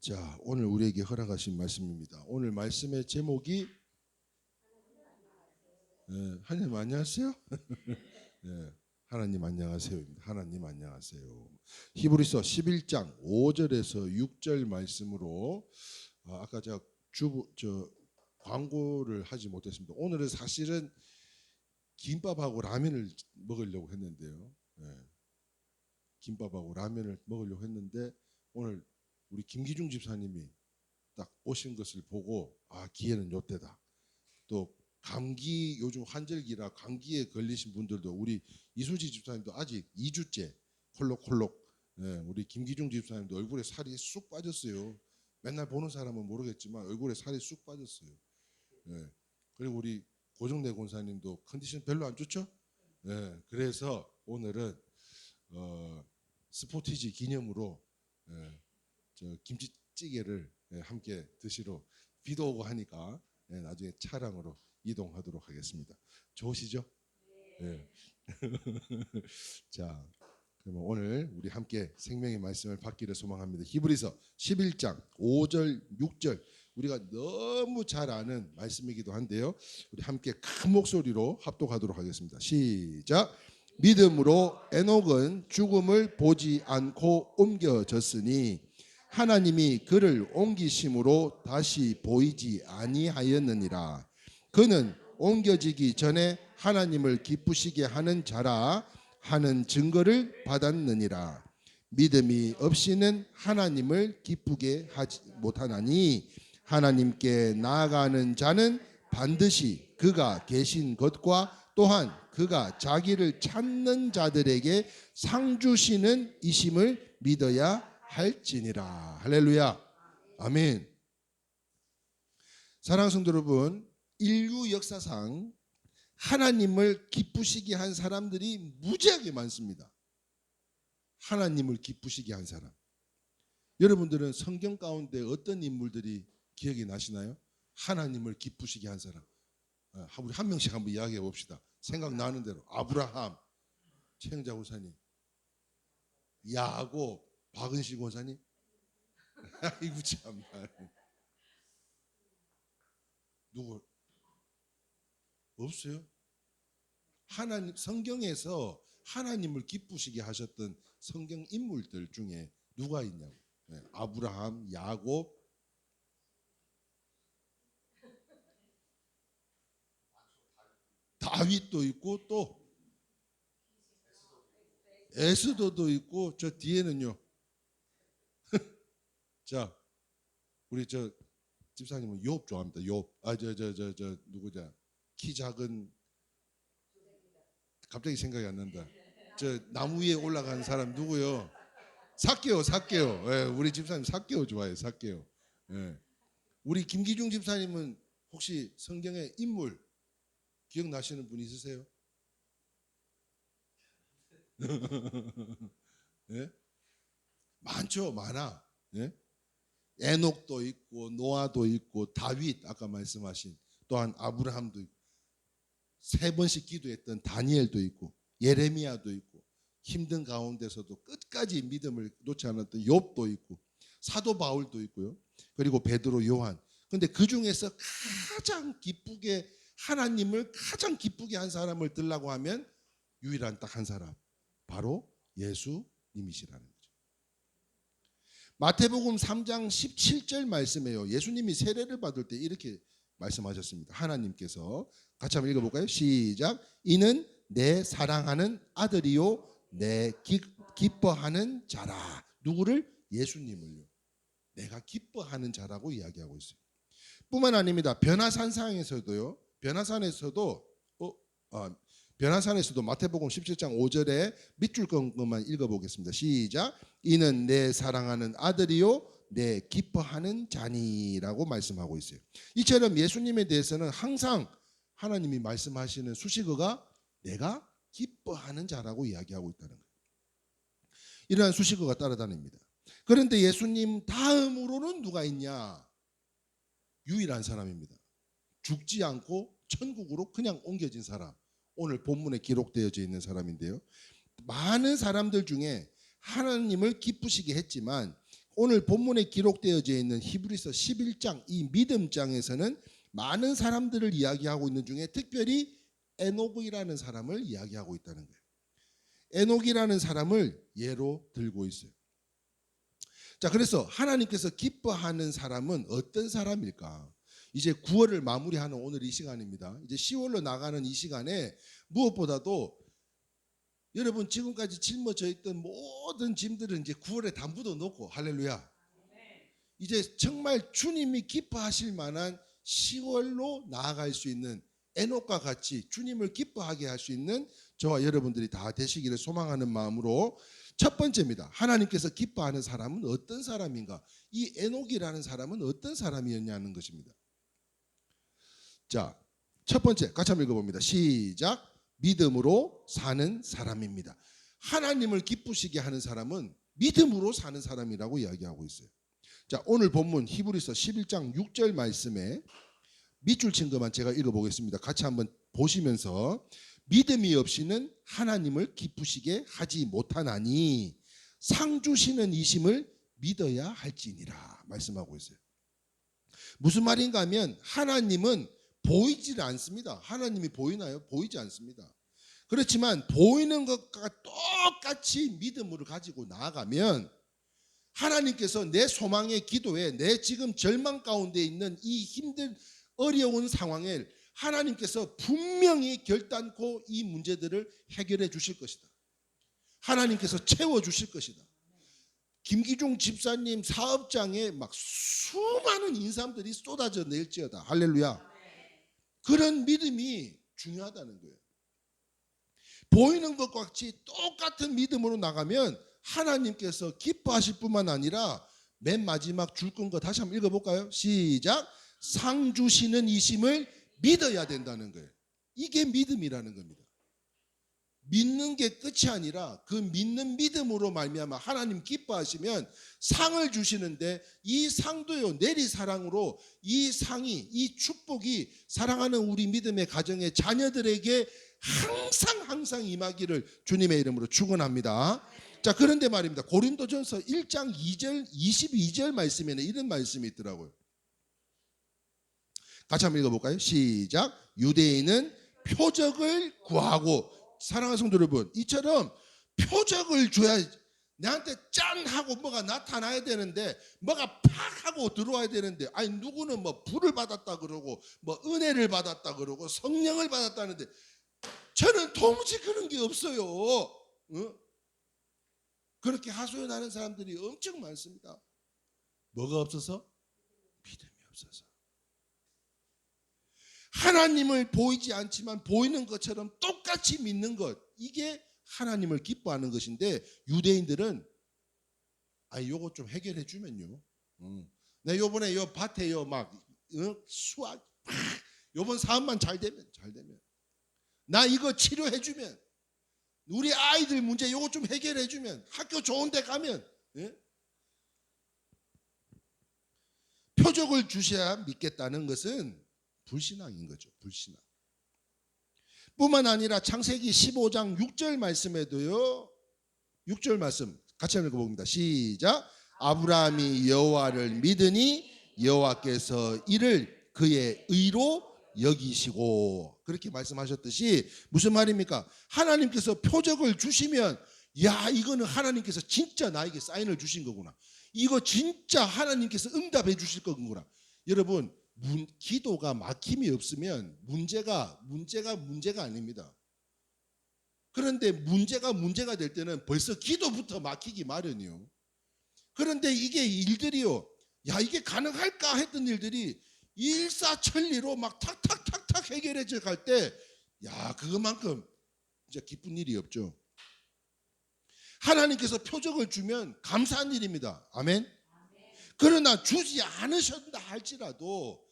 자, 오늘 우리에게 허락하신 말씀입니다. 오늘 말씀의 제목이 하나님 안녕하세요. 네, 하나님 안녕하세요입니다. 하나님 안녕하세요. 히브리서 11장 5절에서 6절 말씀으로 아까 제가 광고를 하지 못했습니다. 오늘은 사실은 김밥하고 라면을 먹으려고 했는데요. 김밥하고 라면을 먹으려고 했는데 오늘 우리 김기중 집사님이 딱 오신 것을 보고 기회는 요때다. 또 감기, 요즘 환절기라 감기에 걸리신 분들도 우리 이수지 집사님도 아직 2주째 콜록콜록. 우리 김기중 집사님도 얼굴에 살이 쑥 빠졌어요. 맨날 보는 사람은 모르겠지만 얼굴에 살이 쑥 빠졌어요. 그리고 우리 고정래 권사님도 컨디션 별로 안 좋죠? 그래서 오늘은 스포티지 기념으로 저 김치찌개를 함께 드시러 비도 오고 하니까 나중에 차량으로 이동하도록 하겠습니다. 좋으시죠? 네. 자, 그러면 오늘 우리 함께 생명의 말씀을 받기를 소망합니다. 히브리서 11장 5절 6절 우리가 너무 잘 아는 말씀이기도 한데요. 우리 함께 큰 목소리로 합독하도록 하겠습니다. 시작. 믿음으로 에녹은 죽음을 보지 않고 옮겨졌으니 하나님이 그를 옮기심으로 다시 보이지 아니하였느니라. 그는 옮겨지기 전에 하나님을 기쁘시게 하는 자라 하는 증거를 받았느니라. 믿음이 없이는 하나님을 기쁘게 하지 못하나니 하나님께 나아가는 자는 반드시 그가 계신 것과 또한 그가 자기를 찾는 자들에게 상 주시는 이심을 믿어야 할지니라. 할렐루야. 아멘. 사랑하는 성도 여러분, 인류 역사상 하나님을 기쁘시게 한 사람들이 무지하게 많습니다. 하나님을 기쁘시게 한 사람. 여러분들은 성경 가운데 어떤 인물들이 기억이 나시나요? 하나님을 기쁘시게 한 사람. 우리 한 명씩 한번 이야기해 봅시다. 생각나는 대로. 아브라함, 최영자 권사님, 야곱, 박은실 권사님. 아이고 참. 누구 없어요? 하나님 성경에서 하나님을 기쁘시게 하셨던 성경 인물들 중에 누가 있냐고. 아브라함, 야곱, 다윗도 있고 또 에스더도 있고 저 뒤에는요. 자, 우리 저 집사님은 욥 좋아합니다. 욥. 저 누구냐? 키 작은 갑자기 생각이 안 난다. 저 나무 위에 올라간 사람 누구요? 삭개오. 우리 집사님 삭개오 좋아해요. 삭개오. 우리 김기중 집사님은 혹시 성경의 인물 기억나시는 분 있으세요? 많죠, 많아. 에녹도 있고 노아도 있고 다윗 아까 말씀하신 또한 아브라함도 있고 3번씩 기도했던 다니엘도 있고 예레미야도 있고 힘든 가운데서도 끝까지 믿음을 놓지 않았던 욥도 있고 사도 바울도 있고요. 그리고 베드로, 요한. 근데 그 중에서 가장 기쁘게 하나님을 가장 기쁘게 한 사람을 들라고 하면 유일한 딱 한 사람, 바로 예수님이시라는 거죠. 마태복음 3장 17절 말씀에요. 예수님이 세례를 받을 때 이렇게 말씀하셨습니다. 하나님께서 같이 한번 읽어볼까요? 시작. 이는 내 사랑하는 아들이요 내 기뻐하는 자라. 누구를? 예수님을요. 내가 기뻐하는 자라고 이야기하고 있어요. 뿐만 아닙니다. 변화산상에서도요. 변화산에서도 마태복음 17장 5절에 밑줄 것만 읽어보겠습니다. 시작. 이는 내 사랑하는 아들이요 내 기뻐하는 자니라고 말씀하고 있어요. 이처럼 예수님에 대해서는 항상 하나님이 말씀하시는 수식어가 내가 기뻐하는 자라고 이야기하고 있다는 거예요. 이러한 수식어가 따라다닙니다. 그런데 예수님 다음으로는 누가 있냐? 유일한 사람입니다. 죽지 않고 천국으로 그냥 옮겨진 사람. 오늘 본문에 기록되어져 있는 사람인데요. 많은 사람들 중에 하나님을 기쁘시게 했지만 오늘 본문에 기록되어져 있는 히브리서 11장 이 믿음장에서는 많은 사람들을 이야기하고 있는 중에 특별히 에녹이라는 사람을 이야기하고 있다는 거예요. 에녹이라는 사람을 예로 들고 있어요. 자, 그래서 하나님께서 기뻐하는 사람은 어떤 사람일까? 이제 9월을 마무리하는 오늘 이 시간입니다. 이제 10월로 나가는 이 시간에 무엇보다도 여러분 지금까지 짊어져 있던 모든 짐들은 이제 9월에 다 묻어놓고 할렐루야. 이제 정말 주님이 기뻐하실 만한 10월로 나아갈 수 있는 에녹과 같이 주님을 기뻐하게 할 수 있는 저와 여러분들이 다 되시기를 소망하는 마음으로 첫 번째입니다. 하나님께서 기뻐하는 사람은 어떤 사람인가? 이 에녹이라는 사람은 어떤 사람이었냐는 것입니다. 자, 첫 번째 같이 한번 읽어봅니다. 시작. 믿음으로 사는 사람입니다. 하나님을 기쁘시게 하는 사람은 믿음으로 사는 사람이라고 이야기하고 있어요. 자, 오늘 본문 히브리서 11장 6절 말씀에 밑줄 친 것만 제가 읽어보겠습니다. 같이 한번 보시면서 믿음이 없이는 하나님을 기쁘시게 하지 못하나니 상 주시는 이심을 믿어야 할지니라 말씀하고 있어요. 무슨 말인가 하면 하나님은 보이질 않습니다. 하나님이 보이나요? 보이지 않습니다. 그렇지만 보이는 것과 똑같이 믿음을 가지고 나아가면 하나님께서 내 소망의 기도에 내 지금 절망 가운데 있는 이 힘든 어려운 상황에 하나님께서 분명히 결단코 이 문제들을 해결해 주실 것이다. 하나님께서 채워주실 것이다. 김기중 집사님 사업장에 막 수많은 인삼들이 쏟아져 낼지어다. 할렐루야. 그런 믿음이 중요하다는 거예요. 보이는 것과 같이 똑같은 믿음으로 나가면 하나님께서 기뻐하실 뿐만 아니라 맨 마지막 줄 건 거 다시 한번 읽어볼까요? 시작. 상 주시는 이심을 믿어야 된다는 거예요. 이게 믿음이라는 겁니다. 믿는 게 끝이 아니라 그 믿는 믿음으로 말미암아 하나님 기뻐하시면 상을 주시는데 이 상도요 내리사랑으로 이 상이 이 축복이 사랑하는 우리 믿음의 가정의 자녀들에게 항상 임하기를 주님의 이름으로 축원합니다. 자, 그런데 말입니다. 고린도전서 1장 2절 22절 말씀에는 이런 말씀이 있더라고요. 같이 한번 읽어볼까요? 시작. 유대인은 표적을 구하고, 사랑하는 성도 여러분, 이처럼 표적을 줘야 나한테 짠 하고 뭐가 나타나야 되는데 뭐가 팍 하고 들어와야 되는데, 아니 누구는 뭐 불을 받았다 그러고 뭐 은혜를 받았다 그러고 성령을 받았다는데 저는 도무지 그런 게 없어요. 그렇게 하소연하는 사람들이 엄청 많습니다. 뭐가 없어서? 믿음이 없어서. 하나님을 보이지 않지만 보이는 것처럼 똑같이 믿는 것, 이게 하나님을 기뻐하는 것인데 유대인들은 요거 좀 해결해 주면요. 내 요번에 요 밭에 막 수확 요번 사업만 잘 되면 나 이거 치료해 주면, 우리 아이들 문제 요거 좀 해결해 주면, 학교 좋은 데 가면, 표적을 주셔야 믿겠다는 것은 불신앙인 거죠. 불신앙. 뿐만 아니라 창세기 15장 6절 말씀에도요. 6절 말씀 같이 한번 읽어봅니다. 시작. 아브라함이 여호와를 믿으니 여호와께서 이를 그의 의로 여기시고, 그렇게 말씀하셨듯이 무슨 말입니까? 하나님께서 표적을 주시면 야, 이거는 하나님께서 진짜 나에게 사인을 주신 거구나. 이거 진짜 하나님께서 응답해 주실 거구나. 여러분, 기도가 막힘이 없으면 문제가 아닙니다. 그런데 문제가 될 때는 벌써 기도부터 막히기 마련이요. 그런데 이게 일들이요, 야, 이게 가능할까 했던 일들이 일사천리로 막 탁탁탁탁 해결해져 갈 때, 야, 그것만큼 진짜 기쁜 일이 없죠. 하나님께서 표적을 주면 감사한 일입니다. 아멘. 그러나 주지 않으셨다 할지라도,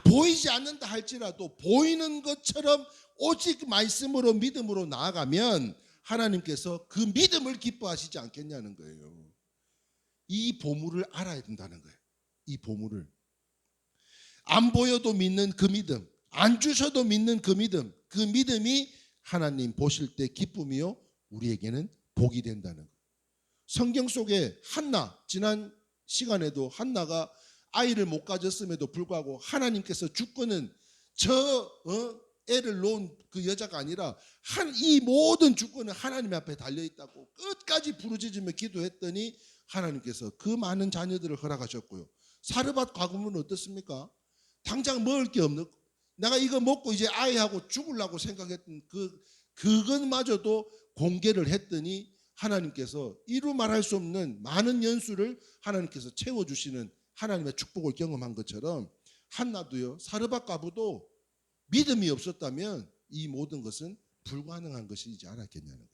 보이지 않는다 할지라도 보이는 것처럼 오직 말씀으로 믿음으로 나아가면 하나님께서 그 믿음을 기뻐하시지 않겠냐는 거예요. 이 보물을 알아야 된다는 거예요. 이 보물을. 안 보여도 믿는 그 믿음, 안 주셔도 믿는 그 믿음, 그 믿음이 하나님 보실 때 기쁨이요 우리에게는 복이 된다는 거예요. 성경 속에 한나, 지난 시간에도 한나가 아이를 못 가졌음에도 불구하고 하나님께서 주권은 애를 놓은 그 여자가 아니라 이 모든 주권은 하나님 앞에 달려 있다고 끝까지 부르짖으며 기도했더니 하나님께서 그 많은 자녀들을 허락하셨고요. 사르밧 가문은 어떻습니까? 당장 먹을 게 없는, 내가 이거 먹고 이제 아이하고 죽으려고 생각했던 그것마저도 공개를 했더니 하나님께서 이루 말할 수 없는 많은 연수를 하나님께서 채워주시는 하나님의 축복을 경험한 것처럼 한나도요, 사르밧 가부도 믿음이 없었다면 이 모든 것은 불가능한 것이지 않았겠냐는 거예요.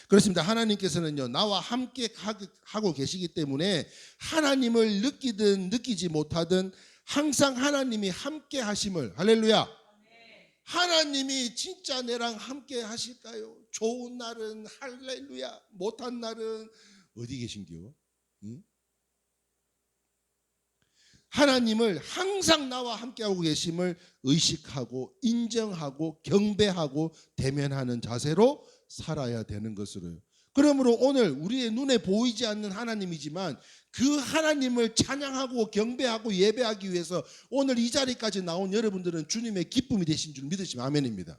그렇습니다. 하나님께서는요, 나와 함께 하고 계시기 때문에 하나님을 느끼든 느끼지 못하든 항상 하나님이 함께 하심을, 할렐루야, 하나님이 진짜 내랑 함께 하실까요? 좋은 날은 할렐루야, 못한 날은 어디 계신겨? 응? 하나님을 항상 나와 함께하고 계심을 의식하고 인정하고 경배하고 대면하는 자세로 살아야 되는 것으로요. 그러므로 오늘 우리의 눈에 보이지 않는 하나님이지만 그 하나님을 찬양하고 경배하고 예배하기 위해서 오늘 이 자리까지 나온 여러분들은 주님의 기쁨이 되신 줄 믿으시면 아멘입니다.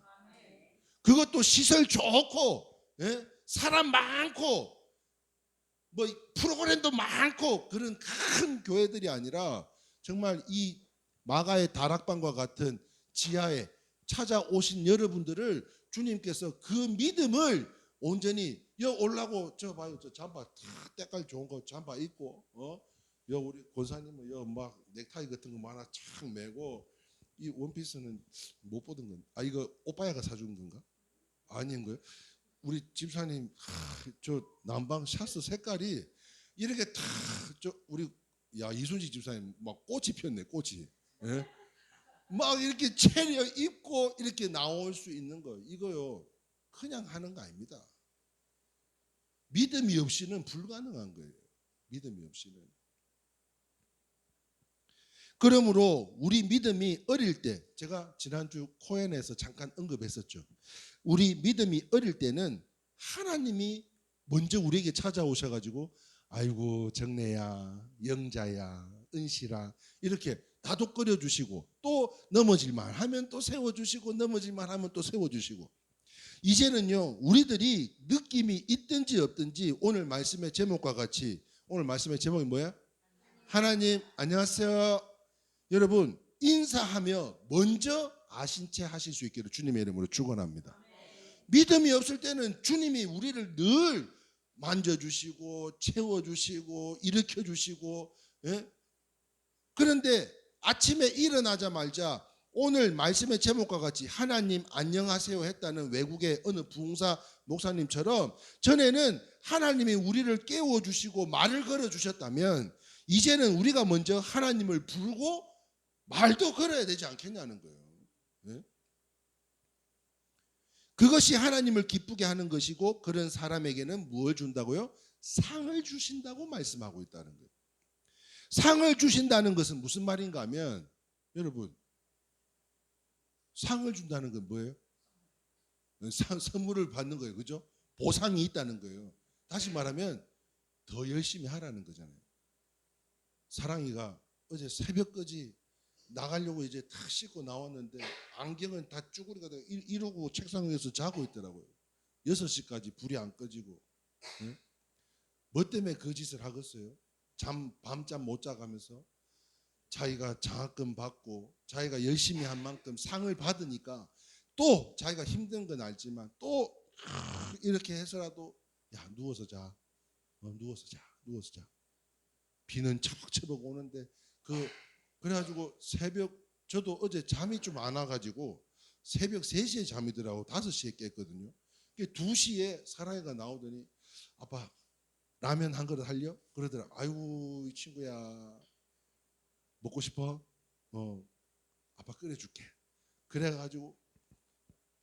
그것도 시설 좋고, 예? 사람 많고, 뭐 프로그램도 많고 그런 큰 교회들이 아니라 정말 이 마가의 다락방과 같은 지하에 찾아오신 여러분들을 주님께서 그 믿음을 온전히 올라고 저 봐요, 저 잠바 다 때깔 좋은 거 잠바 입고 여 우리 권사님은 여 막 넥타이 같은 거 하나 착 매고, 이 원피스는 못 보던 건 이거 오빠야가 사준 건가? 아닌 거예요. 우리 집사님 저 남방 샤스 색깔이 이렇게 다 저 우리 이순지 집사님 막 꽃이 폈네, 꽃이. 예? 막 이렇게 차려 입고 이렇게 나올 수 있는 거, 이거요 그냥 하는 거 아닙니다. 믿음이 없이는 불가능한 거예요. 믿음이 없이는. 그러므로 우리 믿음이 어릴 때, 제가 지난주 코엔에서 잠깐 언급했었죠. 우리 믿음이 어릴 때는 하나님이 먼저 우리에게 찾아오셔가지고 아이고 정래야, 영자야, 은실아 이렇게 다독거려 주시고, 또 넘어질만 하면 또 세워주시고, 넘어질만 하면 또 세워주시고, 이제는요 우리들이 느낌이 있든지 없든지 오늘 말씀의 제목과 같이, 오늘 말씀의 제목이 뭐야? 하나님 안녕하세요. 여러분 인사하며 먼저 아신 채 하실 수 있기를 주님의 이름으로 축원합니다. 믿음이 없을 때는 주님이 우리를 늘 만져주시고 채워주시고 일으켜주시고, 예? 그런데 아침에 일어나자마자 오늘 말씀의 제목과 같이 하나님 안녕하세요 했다는 외국의 어느 부흥사 목사님처럼 전에는 하나님이 우리를 깨워주시고 말을 걸어주셨다면 이제는 우리가 먼저 하나님을 부르고 말도 걸어야 되지 않겠냐는 거예요. 네? 그것이 하나님을 기쁘게 하는 것이고, 그런 사람에게는 무엇을 준다고요? 상을 주신다고 말씀하고 있다는 거예요. 상을 주신다는 것은 무슨 말인가 하면, 여러분 상을 준다는 건 뭐예요? 선물을 받는 거예요. 그죠? 보상이 있다는 거예요. 다시 말하면 더 열심히 하라는 거잖아요. 사랑이가 어제 새벽까지 나가려고 이제 탁 씻고 나왔는데 안경은 다 쭈그리가 되고 이러고 책상 위에서 자고 있더라고요. 6시까지 불이 안 꺼지고. 네? 뭐 때문에 그 짓을 하겠어요? 밤잠 못 자가면서 자기가 장학금 받고 자기가 열심히 한 만큼 상을 받으니까 또 자기가 힘든 건 알지만 또 이렇게 해서라도 야 누워서 자, 누워서 자. 비는 처벅처벅 오는데 그래가지고 새벽, 저도 어제 잠이 좀 안 와가지고 새벽 3시에 잠이 들어가고 5시에 깼거든요. 2시에 사랑이가 나오더니 아빠 라면 한 그릇 할려? 그러더라. 아이고 이 친구야 먹고 싶어? 아빠 끓여줄게. 그래가지고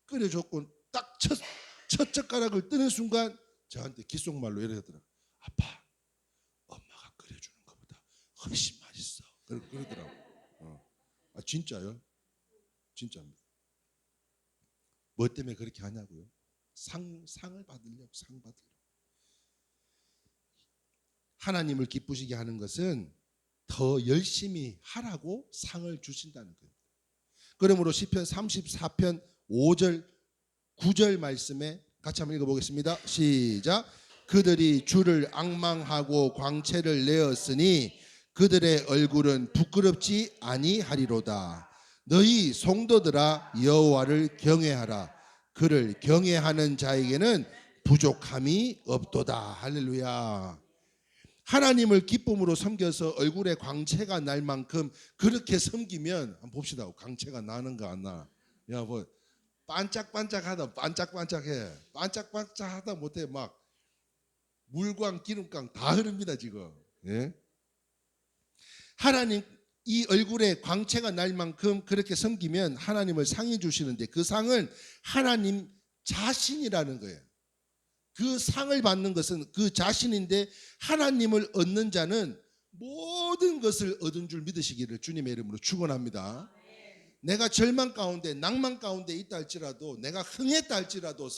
끓여줬고 딱 첫 젓가락을 뜨는 순간 저한테 귓속말로 이러더라. 아빠 엄마가 끓여주는 것보다 훨씬 맛있어. 그러더라고. 진짜요? 진짜입니다. 뭐 때문에 그렇게 하냐고요? 상을 받으려고, 상 받으려고. 하나님을 기쁘시게 하는 것은 더 열심히 하라고 상을 주신다는 거예요. 그러므로 시편 34편 5절 9절 말씀에 같이 한번 읽어보겠습니다. 시작. 그들이 주를 앙망하고 광채를 내었으니 그들의 얼굴은 부끄럽지 아니하리로다. 너희 성도들아 여호와를 경외하라. 그를 경외하는 자에게는 부족함이 없도다. 할렐루야. 하나님을 기쁨으로 섬겨서 얼굴에 광채가 날 만큼 그렇게 섬기면 한번 봅시다. 광채가 나는가 안 나? 야, 뭐 반짝반짝하다 반짝반짝해. 반짝반짝하다 못해 막 물광 기름광 다 흐릅니다 지금. 예? 하나님 이 얼굴에 광채가 날 만큼 그렇게 섬기면 하나님을 상이 주시는데 그 상은 하나님 자신이라는 거예요. 그 상을 받는 것은 그 자신인데 하나님을 얻는 자는 모든 것을 얻은 줄 믿으시기를 주님의 이름으로 축원합니다. 내가 절망 가운데 낭만 가운데 있다 할지라도 내가 흥했다 할지라도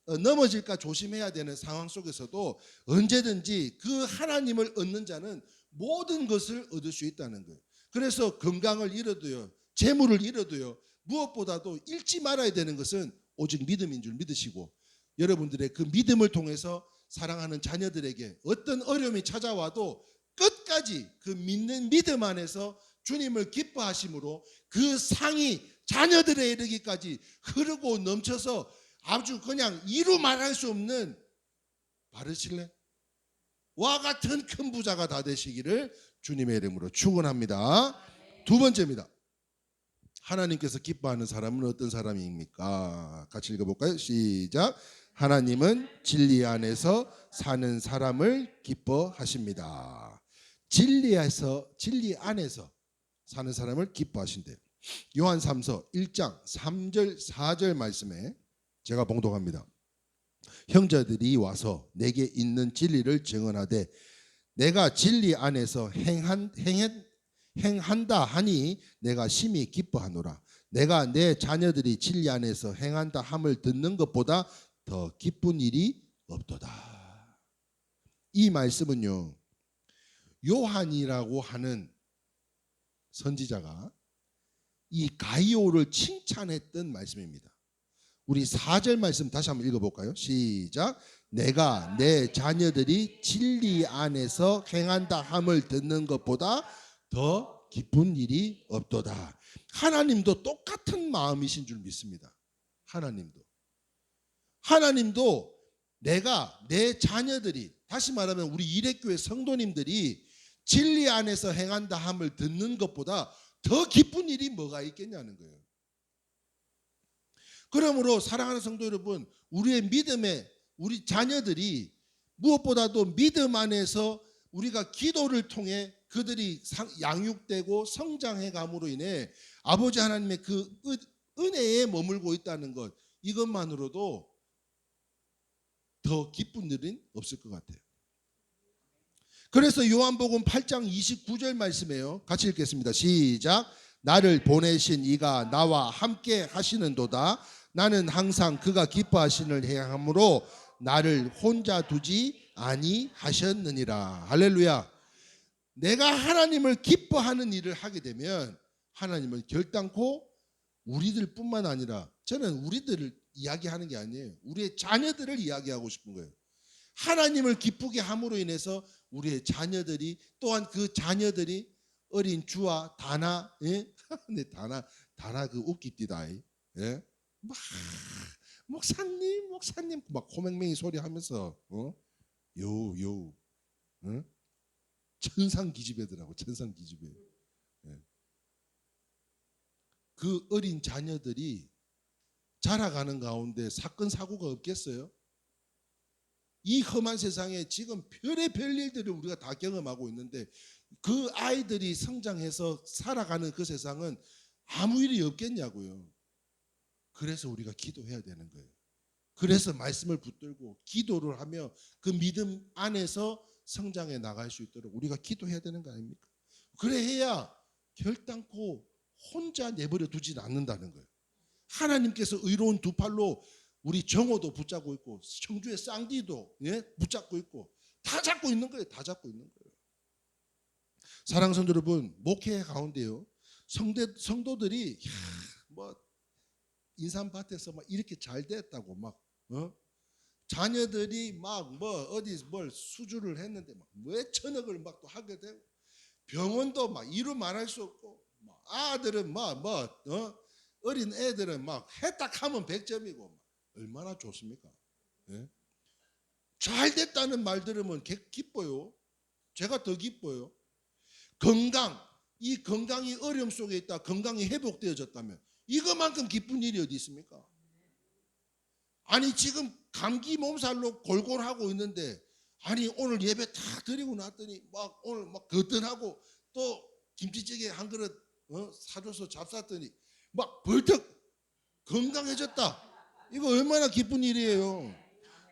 넘어질까 조심해야 되는 상황 속에서도 언제든지 그 하나님을 얻는 자는 모든 것을 얻을 수 있다는 거예요. 그래서 건강을 잃어도요, 재물을 잃어도요, 무엇보다도 잃지 말아야 되는 것은 오직 믿음인 줄 믿으시고 여러분들의 그 믿음을 통해서 사랑하는 자녀들에게 어떤 어려움이 찾아와도 끝까지 그 믿는 믿음 안에서 주님을 기뻐하심으로 그 상이 자녀들에 이르기까지 흐르고 넘쳐서 아주 그냥 이루 말할 수 없는 바르실레 와 같은 큰 부자가 다 되시기를 주님의 이름으로 축원합니다. 두 번째입니다. 하나님께서 기뻐하는 사람은 어떤 사람입니까? 같이 읽어볼까요? 시작. 하나님은 진리 안에서 사는 사람을 기뻐하십니다. 진리 안에서 사는 사람을 기뻐하신대요. 요한 3서 1장 3절 4절 말씀에 제가 봉독합니다. 형제들이 와서 내게 있는 진리를 증언하되 내가 진리 안에서 행한다 하니 내가 심히 기뻐하노라. 내가 내 자녀들이 진리 안에서 행한다 함을 듣는 것보다 더 기쁜 일이 없도다. 이 말씀은요, 요한이라고 하는 선지자가 이 가이오를 칭찬했던 말씀입니다. 우리 4절 말씀 다시 한번 읽어볼까요? 시작. 내가 내 자녀들이 진리 안에서 행한다 함을 듣는 것보다 더 기쁜 일이 없도다. 하나님도 똑같은 마음이신 줄 믿습니다. 하나님도 내가 내 자녀들이, 다시 말하면 우리 이레교회 성도님들이 진리 안에서 행한다 함을 듣는 것보다 더 기쁜 일이 뭐가 있겠냐는 거예요. 그러므로 사랑하는 성도 여러분, 우리의 믿음에 우리 자녀들이 무엇보다도 믿음 안에서 우리가 기도를 통해 그들이 양육되고 성장해 감으로 인해 아버지 하나님의 그 은혜에 머물고 있다는 것, 이것만으로도 더 기쁜 일은 없을 것 같아요. 그래서 요한복음 8장 29절 말씀이에요. 같이 읽겠습니다. 시작. 나를 보내신 이가 나와 함께 하시는도다. 나는 항상 그가 기뻐하시는 행함으로 나를 혼자 두지 아니하셨느니라. 할렐루야. 내가 하나님을 기뻐하는 일을 하게 되면 하나님은 결단코 우리들뿐만 아니라, 저는 우리들을 이야기하는 게 아니에요. 우리의 자녀들을 이야기하고 싶은 거예요. 하나님을 기쁘게 함으로 인해서 우리의 자녀들이, 또한 그 자녀들이 어린 주와 다나, 예? 근데 다나 그 웃기띠다. 예? 막 목사님 막 코맹맹이 소리 하면서 요 천상기집애더라고. 천상기집애. 예. 그 어린 자녀들이 자라가는 가운데 사건 사고가 없겠어요? 이 험한 세상에 지금 별의별 일들을 우리가 다 경험하고 있는데 그 아이들이 성장해서 살아가는 그 세상은 아무 일이 없겠냐고요. 그래서 우리가 기도해야 되는 거예요. 그래서 말씀을 붙들고 기도를 하며 그 믿음 안에서 성장해 나갈 수 있도록 우리가 기도해야 되는 거 아닙니까? 그래야 결단코 혼자 내버려 두진 않는다는 거예요. 하나님께서 의로운 두 팔로 우리 정호도 붙잡고 있고 청주의 쌍디도, 예? 붙잡고 있고 다 잡고 있는 거예요. 다 잡고 있는 거예요. 사랑하는 성도 여러분, 목회 가운데요, 성도들이 뭐 인삼밭에서 막 이렇게 잘 됐다고 막 자녀들이 막 뭐 어디 뭘 수주를 했는데 막 왜 천억을 막 또 하게 되고, 병원도 막 이루 말할 수 없고, 막 아들은 어린 애들은 막 했다 하면 100점이고 얼마나 좋습니까? 예? 잘 됐다는 말 들으면 기뻐요. 제가 더 기뻐요. 건강, 이 건강이 어려움 속에 있다 건강이 회복되어졌다면 이거만큼 기쁜 일이 어디 있습니까? 아니 지금 감기 몸살로 골골하고 있는데, 아니 오늘 예배 다 드리고 났더니 막 오늘 막 거뜬하고 또 김치찌개 한 그릇 사줘서 잡쌌더니 막 벌떡 건강해졌다. 이거 얼마나 기쁜 일이에요.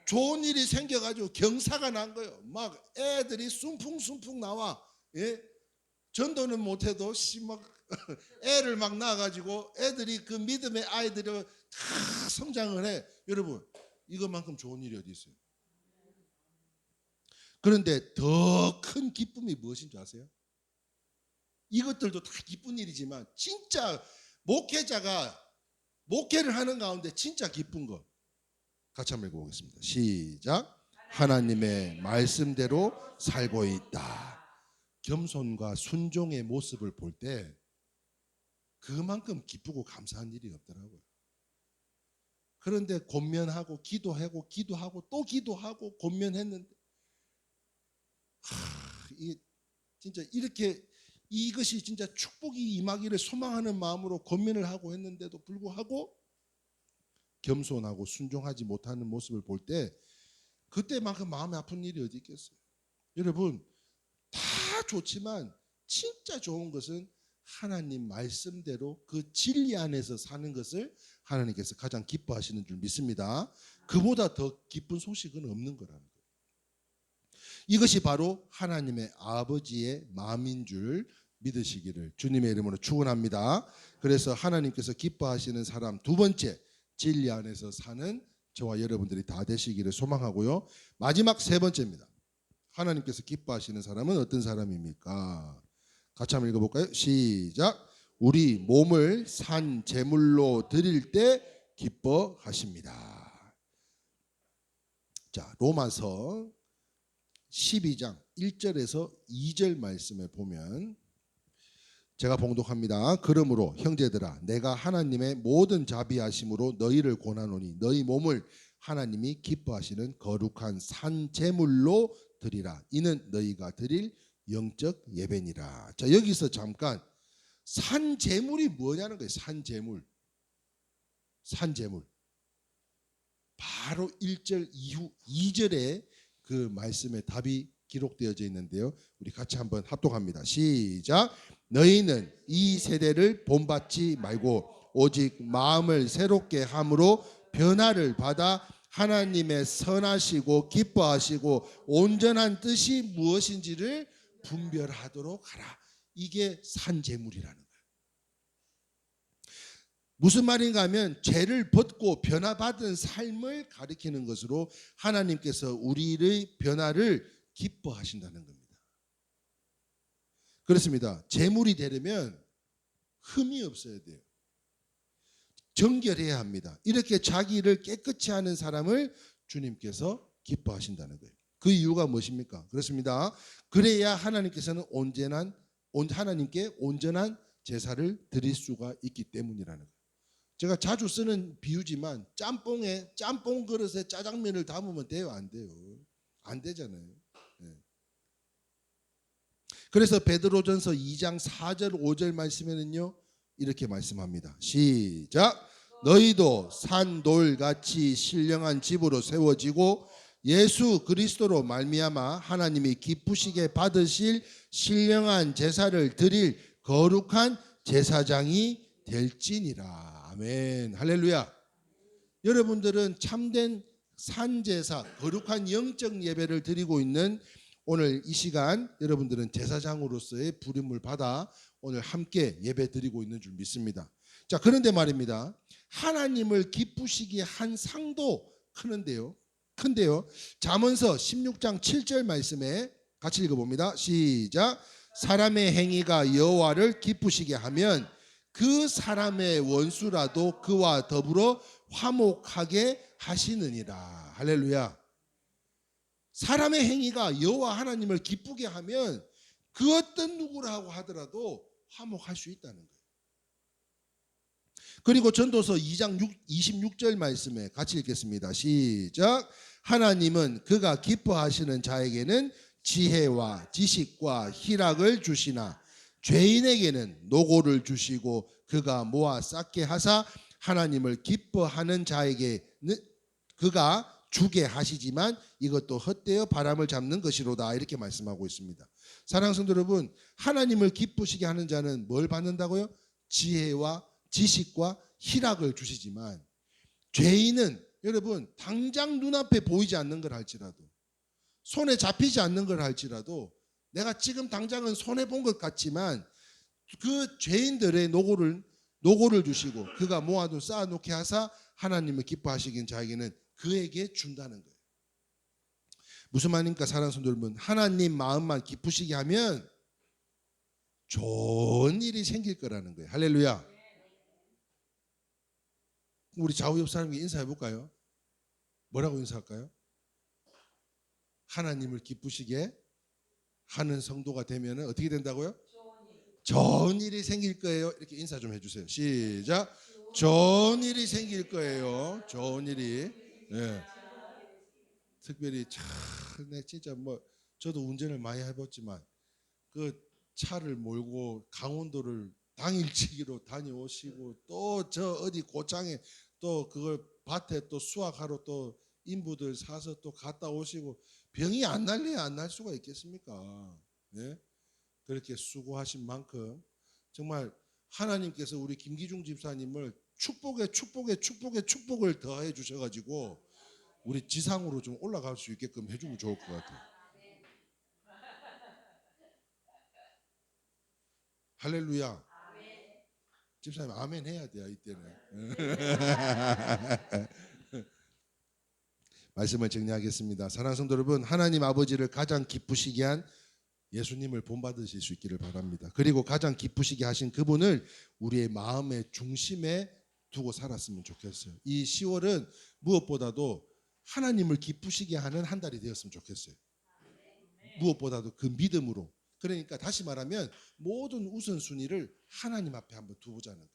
좋은 일이 생겨가지고 경사가 난 거예요. 막 애들이 숨풍숨풍 나와. 예? 전도는 못해도 막 애를 막 낳아가지고 애들이 그 믿음의 아이들이 다 성장을 해. 여러분, 이것만큼 좋은 일이 어디 있어요? 그런데 더 큰 기쁨이 무엇인 줄 아세요? 이것들도 다 기쁜 일이지만 진짜 목회자가 목회를 하는 가운데 진짜 기쁜 것 같이 한번 읽어보겠습니다. 시작. 하나님의 말씀대로 살고 있다. 겸손과 순종의 모습을 볼 때 그만큼 기쁘고 감사한 일이 없더라고요. 그런데 권면하고 기도하고 또 기도하고 권면했는데 진짜 이렇게 이것이 진짜 축복이 임하기를 소망하는 마음으로 권면을 하고 했는데도 불구하고 겸손하고 순종하지 못하는 모습을 볼 때 그때만큼 마음이 아픈 일이 어디 있겠어요? 여러분, 다 좋지만 진짜 좋은 것은 하나님 말씀대로 그 진리 안에서 사는 것을 하나님께서 가장 기뻐하시는 줄 믿습니다. 그보다 더 기쁜 소식은 없는 거라는 거예요. 이것이 바로 하나님의 아버지의 마음인 줄 믿으시기를 주님의 이름으로 축원합니다. 그래서 하나님께서 기뻐하시는 사람 두 번째, 진리 안에서 사는 저와 여러분들이 다 되시기를 소망하고요. 마지막 세 번째입니다. 하나님께서 기뻐하시는 사람은 어떤 사람입니까? 같이 한번 읽어볼까요? 시작. 우리 몸을 산 제물로 드릴 때 기뻐하십니다. 자, 로마서 12장 1절에서 2절 말씀에 보면 제가 봉독합니다. 그러므로 형제들아, 내가 하나님의 모든 자비하심으로 너희를 권하노니 너희 몸을 하나님이 기뻐하시는 거룩한 산 제물로 드리라. 이는 너희가 드릴 영적 예배니라. 자, 여기서 잠깐 산 제물이 뭐냐는 거예요. 산 제물. 산 제물. 바로 1절 이후 2절에 그 말씀의 답이 기록되어져 있는데요. 우리 같이 한번 합독합니다. 시작. 너희는 이 세대를 본받지 말고 오직 마음을 새롭게 함으로 변화를 받아 하나님의 선하시고 기뻐하시고 온전한 뜻이 무엇인지를 분별하도록 하라. 이게 산제물이라는 거예요. 무슨 말인가 하면 죄를 벗고 변화받은 삶을 가리키는 것으로 하나님께서 우리의 변화를 기뻐하신다는 겁니다. 그렇습니다. 제물이 되려면 흠이 없어야 돼요. 정결해야 합니다. 이렇게 자기를 깨끗이 하는 사람을 주님께서 기뻐하신다는 거예요. 그 이유가 무엇입니까? 그렇습니다. 그래야 하나님께서는 하나님께 온전한 제사를 드릴 수가 있기 때문이라는 거예요. 제가 자주 쓰는 비유지만 짬뽕 그릇에 짜장면을 담으면 돼요? 안 돼요? 안 되잖아요. 네. 그래서 베드로전서 2장 4절 5절 말씀에는요 이렇게 말씀합니다. 시작. 너희도 산돌같이 신령한 집으로 세워지고 예수 그리스도로 말미암아 하나님이 기쁘시게 받으실 신령한 제사를 드릴 거룩한 제사장이 될지니라. 아멘. 할렐루야. 여러분들은 참된 산제사, 거룩한 영적 예배를 드리고 있는 오늘 이 시간 여러분들은 제사장으로서의 부름을 받아 오늘 함께 예배 드리고 있는 줄 믿습니다. 자, 그런데 말입니다. 하나님을 기쁘시게 한 상도 크는데요. 큰데요. 잠언서 16장 7절 말씀에 같이 읽어봅니다. 시작. 사람의 행위가 여호와를 기쁘시게 하면 그 사람의 원수라도 그와 더불어 화목하게 하시느니라. 할렐루야. 사람의 행위가 여호와 하나님을 기쁘게 하면 그 어떤 누구라고 하더라도 화목할 수 있다는 거예요. 그리고 전도서 2장 26절 말씀에 같이 읽겠습니다. 시작. 하나님은 그가 기뻐하시는 자에게는 지혜와 지식과 희락을 주시나 죄인에게는 노고를 주시고 그가 모아 쌓게 하사 하나님을 기뻐하는 자에게는 그가 주게 하시지만 이것도 헛되어 바람을 잡는 것이로다. 이렇게 말씀하고 있습니다. 사랑하는 성도 여러분, 하나님을 기쁘시게 하는 자는 뭘 받는다고요? 지혜와 지식과 희락을 주시지만 죄인은 여러분 당장 눈앞에 보이지 않는 걸 할지라도 손에 잡히지 않는 걸 할지라도 내가 지금 당장은 손해본 것 같지만 그 죄인들의 노고를 주시고 그가 모아둔 쌓아놓게 하사 하나님을 기뻐하시긴 자에게는 그에게 준다는 거예요. 무슨 말입니까? 사랑하는 성도 여러분, 하나님 마음만 기쁘시게 하면 좋은 일이 생길 거라는 거예요. 할렐루야. 우리 좌우 옆 사람에게 인사해 볼까요? 뭐라고 인사할까요? 하나님을 기쁘시게 하는 성도가 되면 어떻게 된다고요? 좋은 일이 생길 거예요. 이렇게 인사 좀 해주세요. 시작. 좋은 일이 생길 거예요. 좋은 일이. 네. 특별히 네, 진짜 뭐 저도 운전을 많이 해봤지만 그 차를 몰고 강원도를 당일치기로 다녀오시고 또 저 어디 고창에 또 그걸 밭에 또 수확하러 또 인부들 사서 또 갔다 오시고 병이 안 날래야 안 날 수가 있겠습니까? 네? 그렇게 수고하신 만큼 정말 하나님께서 우리 김기중 집사님을 축복을 더해 주셔가지고 우리 지상으로 좀 올라갈 수 있게끔 해주면 좋을 것 같아요. 할렐루야. 집사님 아멘 해야 돼요 이때는. 말씀을 정리하겠습니다. 사랑하는 성도 여러분, 하나님 아버지를 가장 기쁘시게 한 예수님을 본받으실 수 있기를 바랍니다. 그리고 가장 기쁘시게 하신 그분을 우리의 마음의 중심에 두고 살았으면 좋겠어요. 이 10월은 무엇보다도 하나님을 기쁘시게 하는 한 달이 되었으면 좋겠어요. 무엇보다도 그 믿음으로. 그러니까 다시 말하면 모든 우선순위를 하나님 앞에 한번 두보자는 거예요.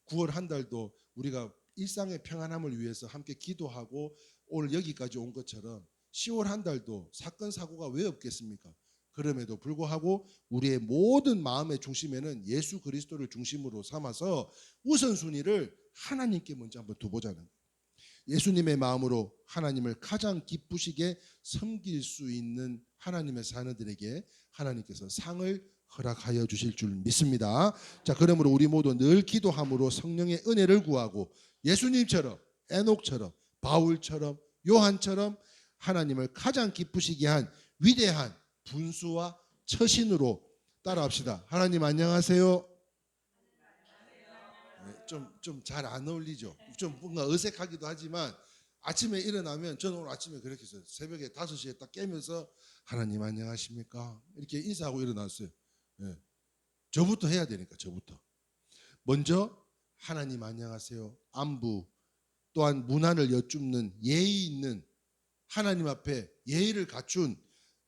9월 한 달도 우리가 일상의 평안함을 위해서 함께 기도하고 오늘 여기까지 온 것처럼 10월 한 달도 사건 사고가 왜 없겠습니까? 그럼에도 불구하고 우리의 모든 마음의 중심에는 예수 그리스도를 중심으로 삼아서 우선순위를 하나님께 먼저 한번 두보자는 거예요. 예수님의 마음으로 하나님을 가장 기쁘시게 섬길 수 있는 하나님의 자녀들에게 하나님께서 상을 허락하여 주실 줄 믿습니다. 자, 그러므로 우리 모두 늘 기도함으로 성령의 은혜를 구하고 예수님처럼, 에녹처럼, 바울처럼, 요한처럼 하나님을 가장 기쁘시게 한 위대한 분수와 처신으로 따라합시다. 하나님 안녕하세요. 좀 잘 안 어울리죠. 좀 뭔가 어색하기도 하지만 아침에 일어나면 저는 오늘 아침에 그렇게 했어요. 새벽에 5시에 딱 깨면서 하나님 안녕하십니까 이렇게 인사하고 일어났어요. 네. 저부터 해야 되니까 저부터 먼저 하나님 안녕하세요. 안부 또한 문안을 여쭙는 예의 있는 하나님 앞에 예의를 갖춘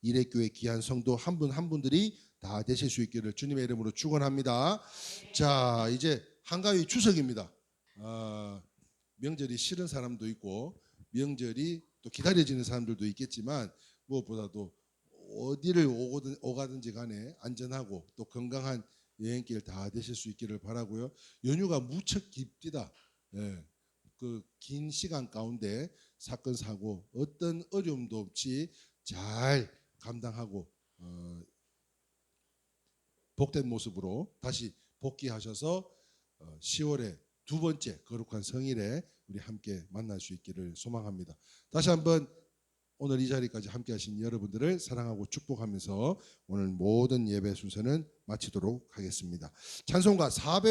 이레교회 귀한 성도 한 분 한 분들이 다 되실 수 있기를 주님의 이름으로 축원합니다. 자, 이제 한가위 추석입니다. 명절이 싫은 사람도 있고 명절이 또 기다려지는 사람들도 있겠지만 무엇보다도 어디를 오가든지 간에 안전하고 또 건강한 여행길 다 되실 수 있기를 바라고요. 연휴가 무척 깁디다. 예. 그 긴 시간 가운데 사건 사고 어떤 어려움도 없이 잘 감당하고 복된 모습으로 다시 복귀하셔서 10월에 두 번째 거룩한 성일에 우리 함께 만날 수 있기를 소망합니다. 다시 한번 오늘 이 자리까지 함께 하신 여러분들을 사랑하고 축복하면서 오늘 모든 예배 순서는 마치도록 하겠습니다. 찬송가 400